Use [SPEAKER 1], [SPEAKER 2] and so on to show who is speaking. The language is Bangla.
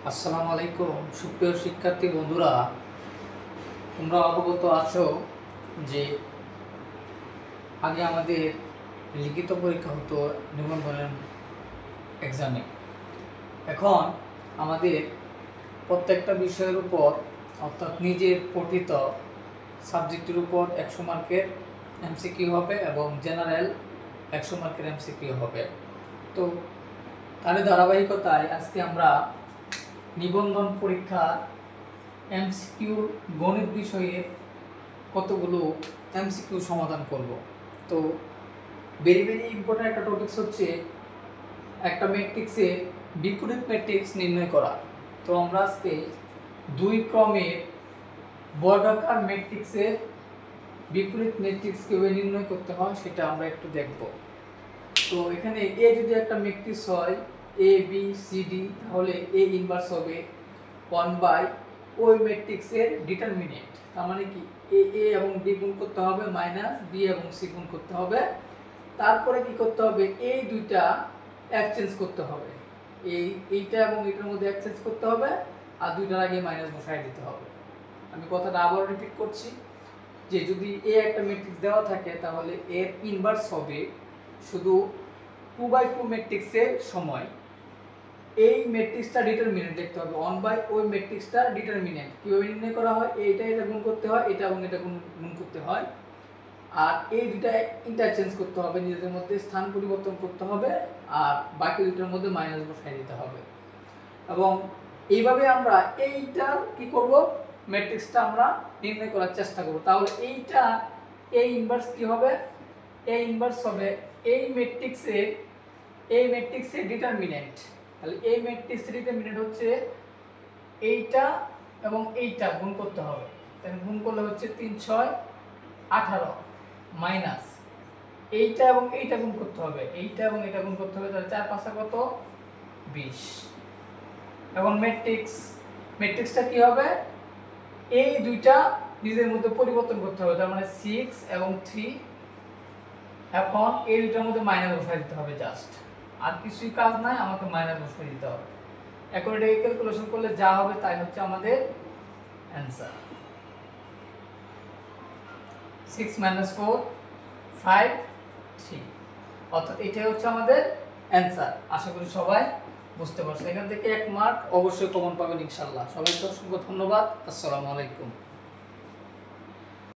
[SPEAKER 1] আসসালামু আলাইকুম সুপ্রিয় শিক্ষার্থী বন্ধুরা, তোমরা অবগত আছো যে আগে আমাদের লিখিত পরীক্ষা হতো নিবন্ধনের এক্সামে। এখন আমাদের প্রত্যেকটা বিষয়ের উপর অর্থাৎ নিজের পঠিত সাবজেক্টের উপর 100 মার্কের এমসিকিউ হবে এবং জেনারেল 100 মার্কের এমসিকিউ হবে। তো তার ধারাবাহিকতায় আজকে আমরা নিবন্ধন পরীক্ষা এমসিকিউ গণিত বিষয়ে কতগুলো এমসিকিউ সমাধান করব। তো ভেরি ইম্পর্টেন্ট একটা টপিকস হচ্ছে একটা ম্যাট্রিক্সের বিপরীত ম্যাট্রিক্স নির্ণয় করা। তো আমরা আজকে দুই ক্রমের বর্গাকার ম্যাট্রিক্সের বিপরীত ম্যাট্রিক্স কিভাবে নির্ণয় করতে হয় সেটা আমরা একটু দেখব। তো এখানে এ যদি একটা ম্যাট্রিক্স হয় এ বি সি ডি, তাহলে এ ইনভার্স হবে 1/, ওই ম্যাট্রিক্সের ডিটারমিনেন্ট, তার মানে কি এ এবং বি গুণ করতে হবে মাইনাস বি এবং সি গুণ করতে হবে। তারপরে কি করতে হবে, এই দুইটা এক্সচেঞ্জ করতে হবে, এইটা এবং এটার মধ্যে এক্সচেঞ্জ করতে হবে, আর দুইটার আগে মাইনাস বসাই দিতে হবে। আমি কথাটা আবার রিপিট করছি যে যদি এ একটা ম্যাট্রিক্স দেওয়া থাকে তাহলে এর ইনভার্স হবে শুধু 2/2 ম্যাট্রিক্সের সময় এই ম্যাট্রিক্সটা ডিটারমিনেন্ট দেখতে হবে 1/, ওই ম্যাট্রিক্সটা ডিটারমিনেন্ট কিভাবে নির্ণয় করা হয়, এটা গুণ করতে হয়, এটা এবং এটা গুণ করতে হয়, আর এই দুইটা ইন্টারচেঞ্জ করতে হবে, নিজেদের মধ্যে স্থান পরিবর্তন করতে হবে, আর বাকি দুইটার মধ্যে মাইনাস বসাই দিতে হবে। এবং এইভাবে আমরা এইটার কি করব, ম্যাট্রিক্সটা আমরা নির্ণয় করার চেষ্টা করব। তাহলে এইটা এই ইনভার্স কি হবে, এই ইনভার্স হবে এই ম্যাট্রিক্সের ডিটারমিনেন্ট। তাহলে এই ম্যাট্রিক্সের ডিটারমিনেন্ট হচ্ছে এইটা এবং এইটা গুণ করতে হবে। তাহলে গুণ করলে হচ্ছে 3 6 18 মাইনাস এইটা এবং এইটা গুণ করতে হবে, এইটা এবং এটা গুণ করতে হবে, তাহলে 4 5 কত 20। এখন ম্যাট্রিক্সটা কি হবে, এই দুইটা নিজের মধ্যে পরিবর্তন করতে হবে, তার মানে 6 এবং 3। এখন এই দুইটার মধ্যে মাইনাস বসাই দিতে হবে, জাস্ট আর কিছুই কাজ নাই, আমাকে মাইনাস বসাই দিতে হবে। এখন এটাকে ক্যালকুলেশন করলে যা হবে তাই হচ্ছে আমাদের অ্যান্সার। 6 - 4 5 3, অর্থাৎ এটাই হচ্ছে আমাদের অ্যান্সার। আশা করি সবাই বুঝতে পারছো। এখান থেকে 1 মার্ক অবশ্যই কমন পাবেন ইনশাআল্লাহ। সবাইকে অসংখ্য ধন্যবাদ। আসসালামু আলাইকুম।